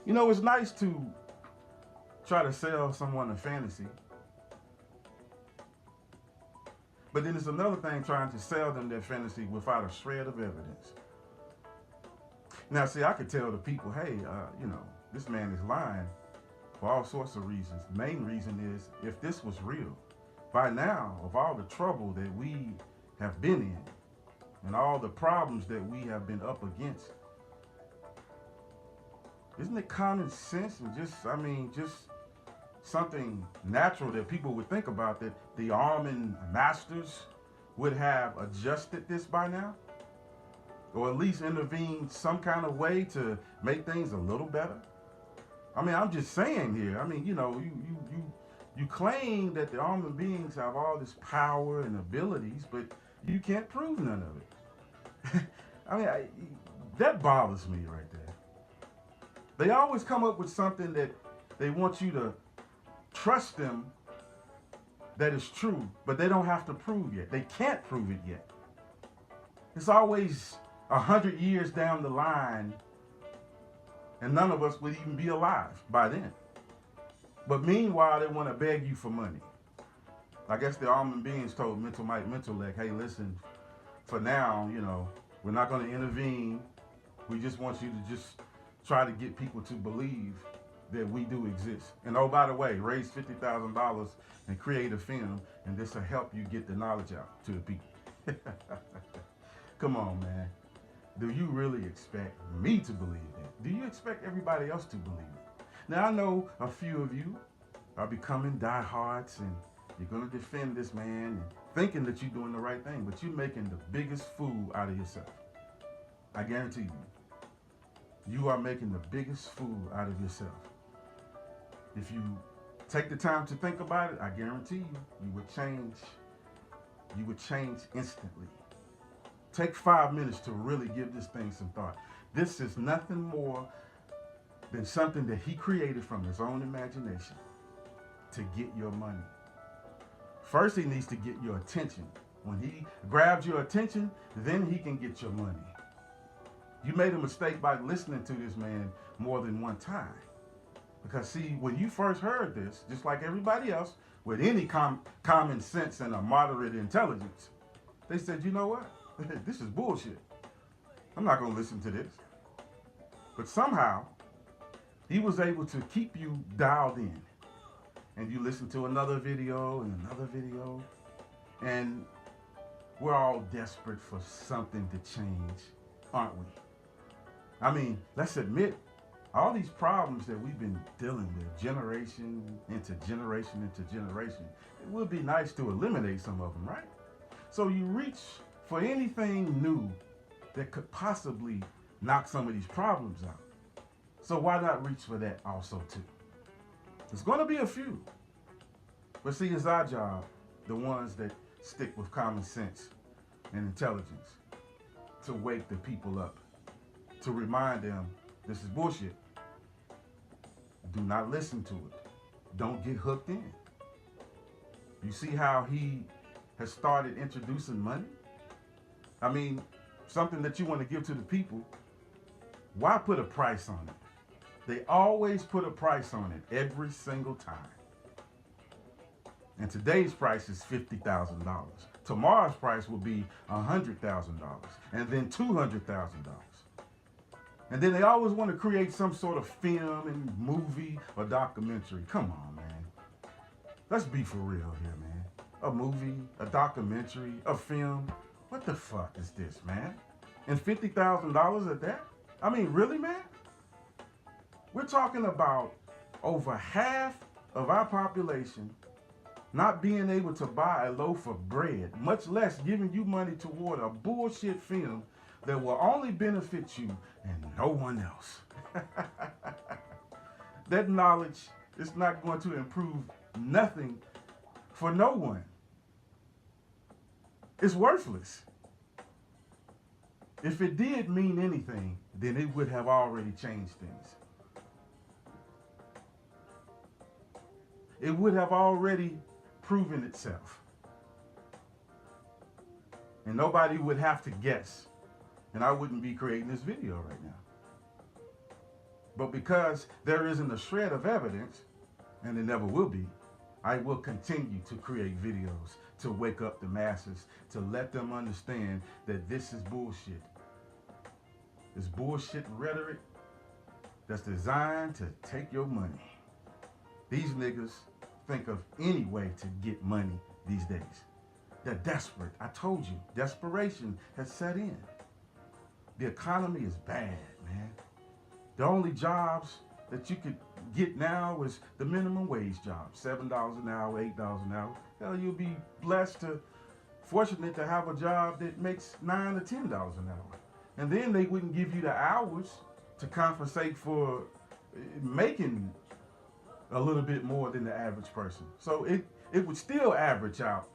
You know, it's nice to try to sell someone a fantasy, but then it's another thing trying to sell them their fantasy without a shred of evidence. Now, see, I could tell the people, hey, this man is lying for all sorts of reasons. The main reason is if this was real, by now, of all the trouble that we have been in and all the problems that we have been up against, isn't it common sense and just something natural that people would think about that the almond masters would have adjusted this by now? Or at least intervened some kind of way to make things a little better? I mean, I'm just saying here. I mean, you claim that the almond beings have all this power and abilities, but you can't prove none of it. I mean, that bothers me right there. They always come up with something that they want you to trust them that is true, but they don't have to prove yet. They can't prove it yet. It's always 100 years down the line, and none of us would even be alive by then. But meanwhile, they want to beg you for money. I guess the almond beings told Mic Mentellect, hey, listen, for now, we're not going to intervene. We just want you to just try to get people to believe that we do exist. And oh, by the way, raise $50,000 and create a film, and this will help you get the knowledge out to the people. Come on, man. Do you really expect me to believe that? Do you expect everybody else to believe it? Now, I know a few of you are becoming diehards and you're going to defend this man and thinking that you're doing the right thing, but you're making the biggest fool out of yourself. I guarantee you. You are making the biggest fool out of yourself. If you take the time to think about it, I guarantee you, you would change instantly. Take 5 minutes to really give this thing some thought. This is nothing more than something that he created from his own imagination to get your money. First, he needs to get your attention. When he grabs your attention, then he can get your money. You made a mistake by listening to this man more than one time. Because see, when you first heard this, just like everybody else, with any common sense and a moderate intelligence, they said, you know what? This is bullshit. I'm not going to listen to this. But somehow, he was able to keep you dialed in. And you listen to another video and another video. And we're all desperate for something to change, aren't we? I mean, let's admit, all these problems that we've been dealing with, generation into generation into generation, it would be nice to eliminate some of them, right? So you reach for anything new that could possibly knock some of these problems out. So why not reach for that also too? There's going to be a few. But see, it's our job, the ones that stick with common sense and intelligence, to wake the people up, to remind them this is bullshit. Do not listen to it. Don't get hooked in. You see how he has started introducing money? I mean, something that you want to give to the people, why put a price on it? They always put a price on it every single time. And today's price is $50,000. Tomorrow's price will be $100,000 and then $200,000. And then they always want to create some sort of film and movie or documentary. Come on, man. Let's be for real here, man. A movie, a documentary, a film. What the fuck is this, man? And $50,000 at that? I mean, really, man? We're talking about over half of our population not being able to buy a loaf of bread, much less giving you money toward a bullshit film that will only benefit you and no one else. That knowledge is not going to improve nothing for no one. It's worthless. If it did mean anything, then it would have already changed things. It would have already proven itself. And nobody would have to guess. And I wouldn't be creating this video right now. But because there isn't a shred of evidence, and there never will be, I will continue to create videos to wake up the masses, to let them understand that this is bullshit. It's bullshit rhetoric that's designed to take your money. These niggas think of any way to get money these days. They're desperate. I told you, desperation has set in. The economy is bad, man. The only jobs that you could get now is the minimum wage job, $7 an hour, $8 an hour. Hell, you'll be fortunate to have a job that makes $9 to $10 an hour. And then they wouldn't give you the hours to compensate for making a little bit more than the average person. So it would still average out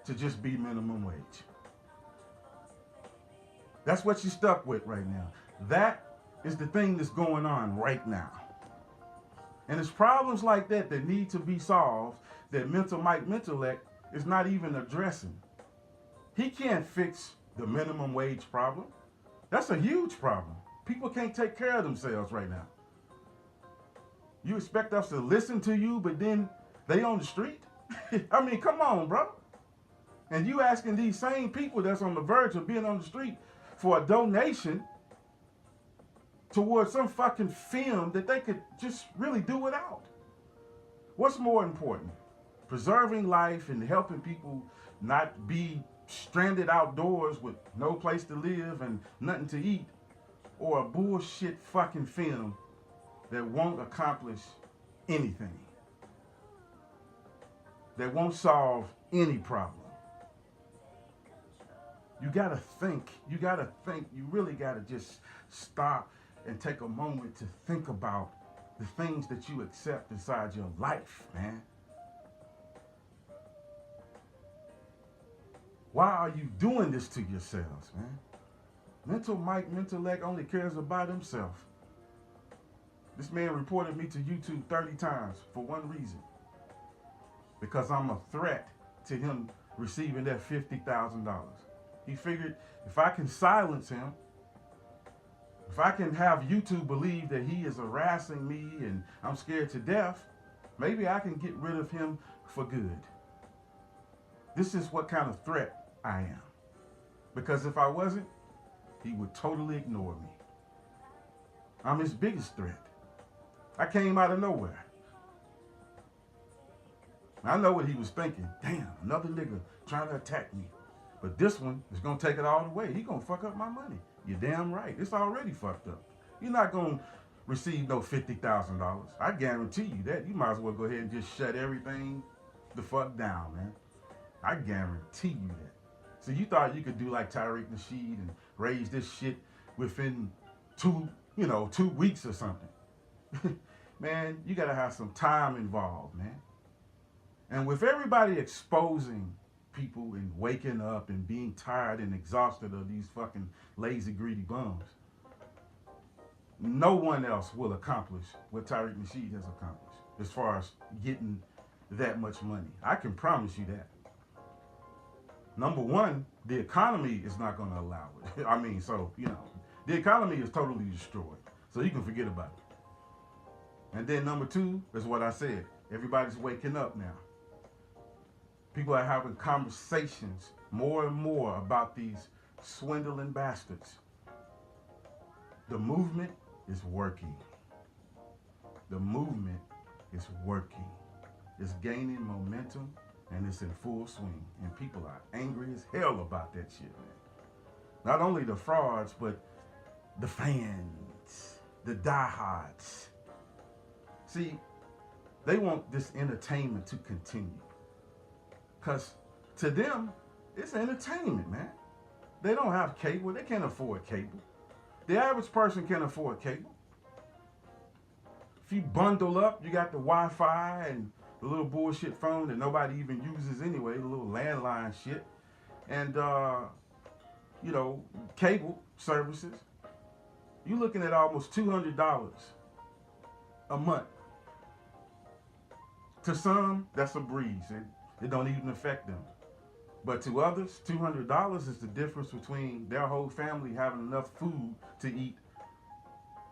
to just be minimum wage. That's what you're stuck with right now. That is the thing that's going on right now. And it's problems like that that need to be solved that Mic Mentellect is not even addressing. He can't fix the minimum wage problem. That's a huge problem. People can't take care of themselves right now. You expect us to listen to you, but then they on the street? I mean, come on, bro. And you asking these same people that's on the verge of being on the street for a donation towards some fucking film that they could just really do without. What's more important? Preserving life and helping people not be stranded outdoors with no place to live and nothing to eat, or a bullshit fucking film that won't accomplish anything, that won't solve any problem. You gotta think, you really gotta just stop and take a moment to think about the things that you accept inside your life, man. Why are you doing this to yourselves, man? Mic Mentellect only cares about himself. This man reported me to YouTube 30 times for one reason. Because I'm a threat to him receiving that $50,000. He figured if I can silence him, if I can have YouTube believe that he is harassing me and I'm scared to death, maybe I can get rid of him for good. This is what kind of threat I am. Because if I wasn't, he would totally ignore me. I'm his biggest threat. I came out of nowhere. I know what he was thinking. Damn, another nigga trying to attack me. But this one is going to take it all the way. He going to fuck up my money. You're damn right. It's already fucked up. You're not going to receive no $50,000. I guarantee you that. You might as well go ahead and just shut everything the fuck down, man. I guarantee you that. So you thought you could do like Tariq Nasheed and raise this shit within 2 weeks or something. Man, you got to have some time involved, man. And with everybody exposing people and waking up and being tired and exhausted of these fucking lazy, greedy bums, no one else will accomplish what Tariq Nasheed has accomplished as far as getting that much money. I can promise you that. Number one, the economy is not going to allow it. I mean, the economy is totally destroyed. So you can forget about it. And then number two is what I said. Everybody's waking up now. People are having conversations more and more about these swindling bastards. The movement is working. The movement is working. It's gaining momentum and it's in full swing. And people are angry as hell about that shit, man. Not only the frauds, but the fans, the diehards. See, they want this entertainment to continue. Because to them, it's entertainment, man. They don't have cable. They can't afford cable. The average person can't afford cable. If you bundle up, you got the Wi-Fi and the little bullshit phone that nobody even uses anyway, the little landline shit, and, cable services. You're looking at almost $200 a month. To some, that's a breeze. It don't even affect them. But to others, $200 is the difference between their whole family having enough food to eat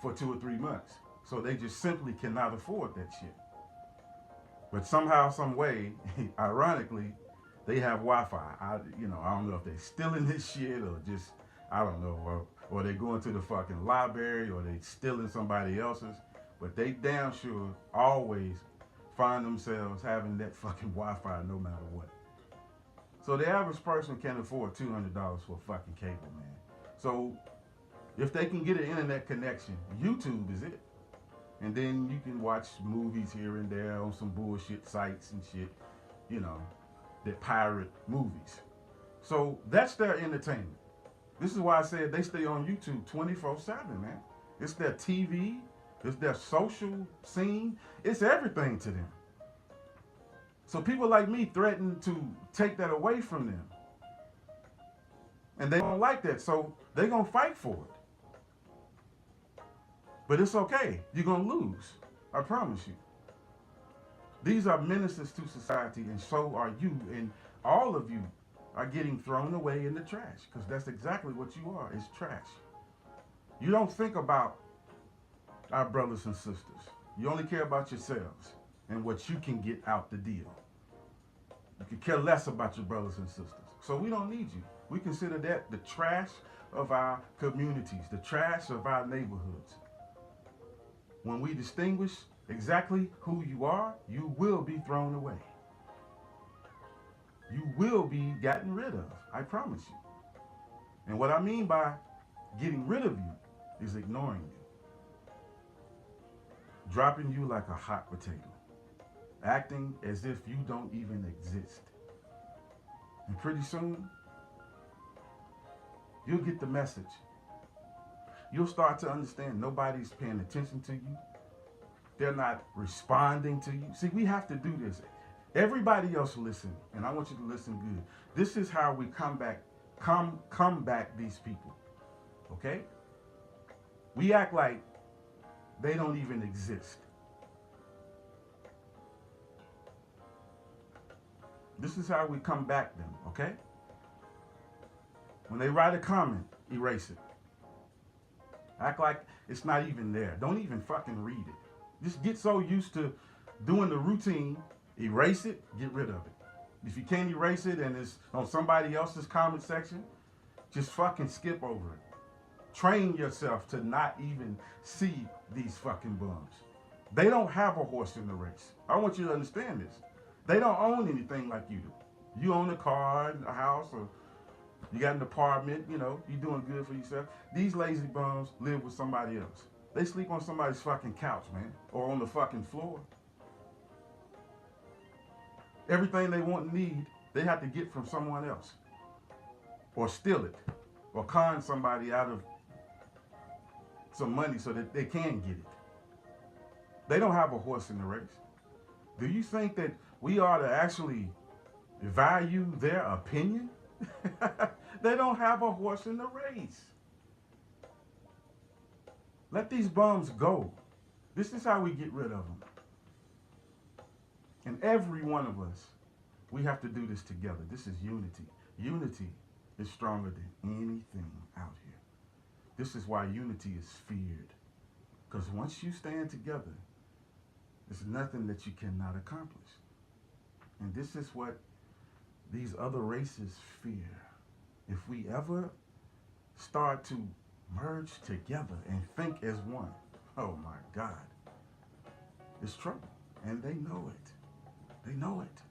for 2 or 3 months. So they just simply cannot afford that shit. But somehow, some way, ironically, they have Wi-Fi. I don't know if they're stealing this shit or just, I don't know, or they going to the fucking library or they stealing somebody else's. But they damn sure always find themselves having that fucking Wi-Fi no matter what. So the average person can't afford $200 for a fucking cable, man. So if they can get an internet connection, YouTube is it. And then you can watch movies here and there on some bullshit sites and shit, that pirate movies. So that's their entertainment. This is why I said they stay on YouTube 24/7, man. It's their TV, it's their social scene, it's everything to them. So people like me threaten to take that away from them. And they don't like that, so they're going to fight for it. But it's okay. You're going to lose. I promise you. These are menaces to society, and so are you. And all of you are getting thrown away in the trash, because that's exactly what you are. It's trash. You don't think about our brothers and sisters. You only care about yourselves and what you can get out the deal. You could care less about your brothers and sisters. So we don't need you. We consider that the trash of our communities, the trash of our neighborhoods. When we distinguish exactly who you are, you will be thrown away. You will be gotten rid of, I promise you. And what I mean by getting rid of you is ignoring you. Dropping you like a hot potato. Acting as if you don't even exist. And pretty soon, you'll get the message. You'll start to understand nobody's paying attention to you. They're not responding to you. See, we have to do this. Everybody else listen, and I want you to listen good. This is how we combat these people. Okay? We act like they don't even exist. This is how we combat them, okay? When they write a comment, erase it. Act like it's not even there. Don't even fucking read it. Just get so used to doing the routine, erase it, get rid of it. If you can't erase it and it's on somebody else's comment section, just fucking skip over it. Train yourself to not even see these fucking bums. They don't have a horse in the race. I want you to understand this. They don't own anything like you do. You own a car, a house, or you got an apartment, you're doing good for yourself. These lazy bums live with somebody else. They sleep on somebody's fucking couch, man, or on the fucking floor. Everything they want and need, they have to get from someone else. Or steal it. Or con somebody out of some money so that they can get it. They don't have a horse in the race. Do you think that we ought to actually value their opinion? They don't have a horse in the race. Let these bums go. This is how we get rid of them. And every one of us, we have to do this together. This is unity. Unity is stronger than anything out here. This is why unity is feared. Because once you stand together, there's nothing that you cannot accomplish. And this is what these other races fear. If we ever start to merge together and think as one, oh my God, it's trouble. And they know it. They know it.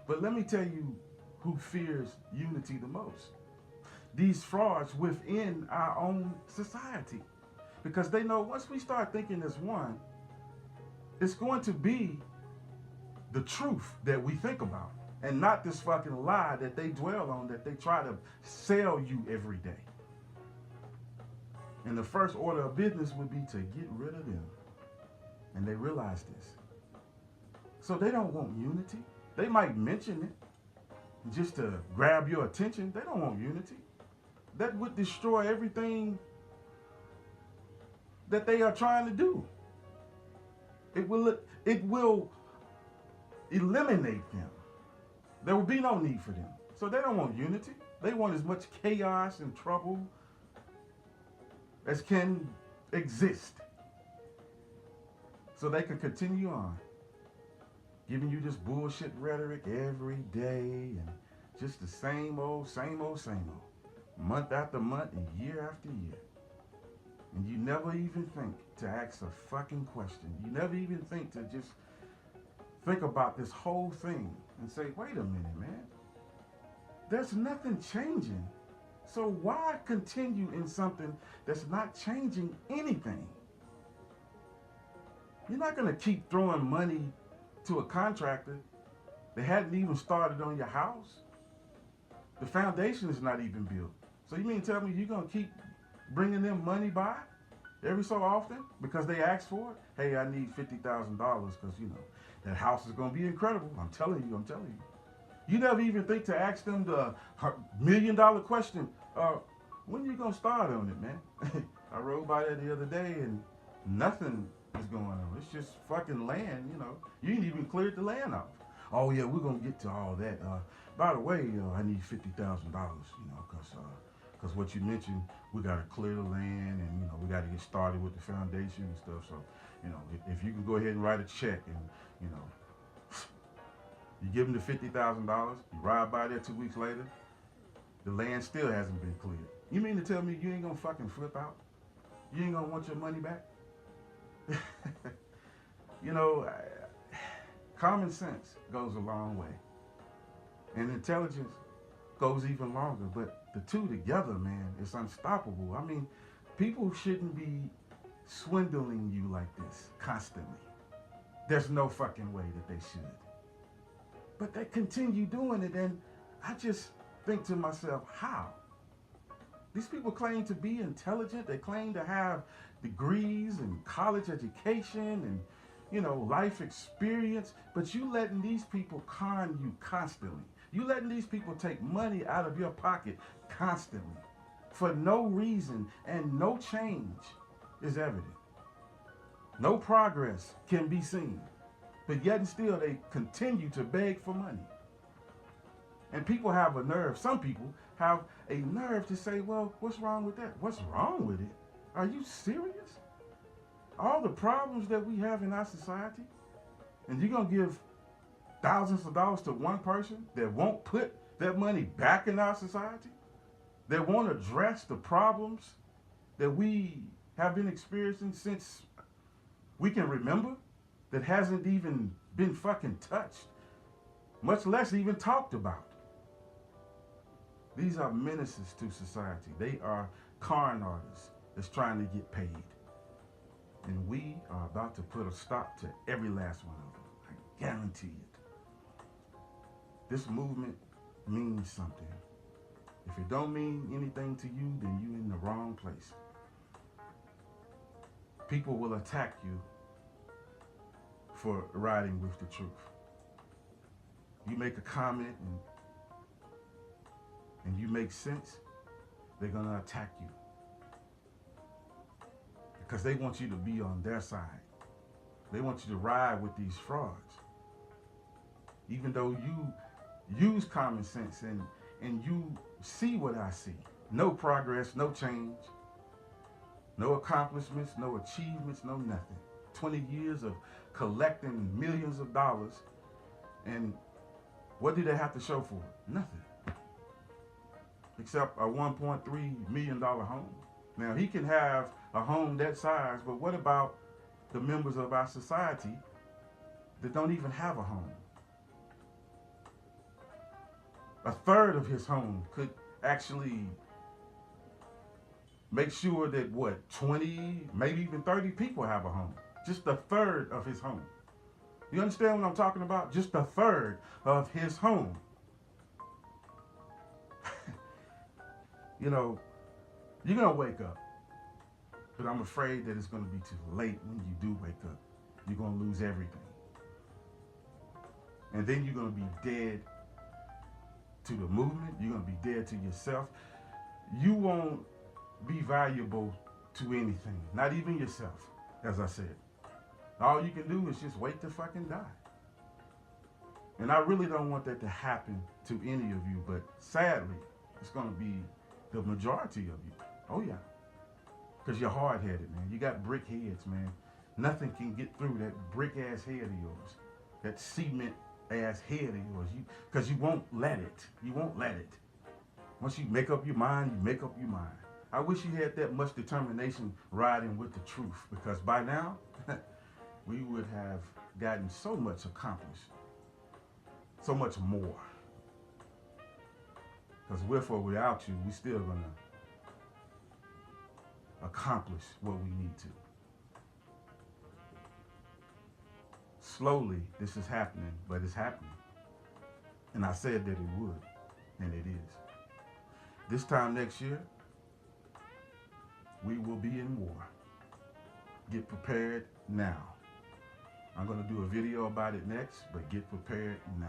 But let me tell you who fears unity the most. These frauds within our own society. Because they know once we start thinking as one, it's going to be the truth that we think about. And not this fucking lie that they dwell on, that they try to sell you every day. And the first order of business would be to get rid of them. And they realize this. So they don't want unity. They might mention it just to grab your attention. They don't want unity. That would destroy everything that they are trying to do. It will eliminate them. There will be no need for them. So they don't want unity. They want as much chaos and trouble as can exist. so they can continue on giving you this bullshit rhetoric every day and just the same old, same old, same old, month after month and year after year. And you never even think to ask a fucking question. You never even think to just think about this whole thing and say, wait a minute, man. There's nothing changing. So why continue in something that's not changing anything? You're not going to keep throwing money to a contractor that hadn't even started on your house. The foundation is not even built. So you mean tell me you're going to keep bringing them money by every so often because they ask for it? Hey, I need $50,000 because, you know, that house is going to be incredible. I'm telling you. You never even think to ask them the $1 million question. When are you going to start on it, man? I rode by that the other day and nothing is going on. It's just fucking land, you know. You ain't even cleared the land off. Oh, yeah, we're going to get to all that. By the way, I need $50,000, you know, because what you mentioned, we got to clear the land and, you know, we got to get started with the foundation and stuff. So, you know, if you can go ahead and write a check and, you know, you give them the $50,000, you ride by there 2 weeks later, the land still hasn't been cleared. You mean to tell me you ain't gonna fucking flip out? You ain't gonna want your money back? You know, common sense goes a long way. And intelligence goes even longer. But the two together, man, it's unstoppable. I mean, people shouldn't be swindling you like this constantly. There's no fucking way that they should. But they continue doing it, and I just think to myself, how? These people claim to be intelligent. They claim to have degrees and college education and, you know, life experience, but you letting these people con you constantly. You letting these people take money out of your pocket constantly for no reason, and no change is evident. No progress can be seen. But yet and still they continue to beg for money. And people have a nerve, some people have a nerve to say, well, what's wrong with that? What's wrong with it? Are you serious? All the problems that we have in our society, and you're going to give thousands of dollars to one person that won't put that money back in our society, that won't address the problems that we have been experiencing since we can remember, that hasn't even been fucking touched, much less even talked about. These are menaces to society. They are con artists that's trying to get paid. And we are about to put a stop to every last one of them. I guarantee it. This movement means something. If it don't mean anything to you, then you're in the wrong place. People will attack you for riding with the truth. You make a comment and you make sense, they're gonna attack you. Because they want you to be on their side. They want you to ride with these frauds. Even though you use common sense and you see what I see. No progress, no change, no accomplishments, no achievements, no nothing. 20 years of collecting millions of dollars, and what do they have to show for it? Nothing. Except a $1.3 million home. Now, he can have a home that size, but what about the members of our society that don't even have a home? A third of his home could actually make sure that, 20, maybe even 30 people have a home. Just a third of his home. You understand what I'm talking about? Just a third of his home. You know, you're going to wake up. But I'm afraid that it's going to be too late when you do wake up. You're going to lose everything. And then you're going to be dead to the movement. You're going to be dead to yourself. You won't be valuable to anything. Not even yourself, as I said. All you can do is just wait to fucking die. And I really don't want that to happen to any of you, but sadly, it's going to be the majority of you. Oh, yeah. Because you're hard-headed, man. You got brick heads, man. Nothing can get through that brick ass head of yours, that cement ass head of yours. Because you won't let it. You won't let it. Once you make up your mind, you make up your mind. I wish you had that much determination riding with the truth, because by now we would have gotten so much accomplished, so much more. Because with or without you, we still gonna accomplish what we need to. Slowly, this is happening, but it's happening. And I said that it would, and it is. This time next year, we will be in war. Get prepared now. I'm going to do a video about it next, but get prepared now.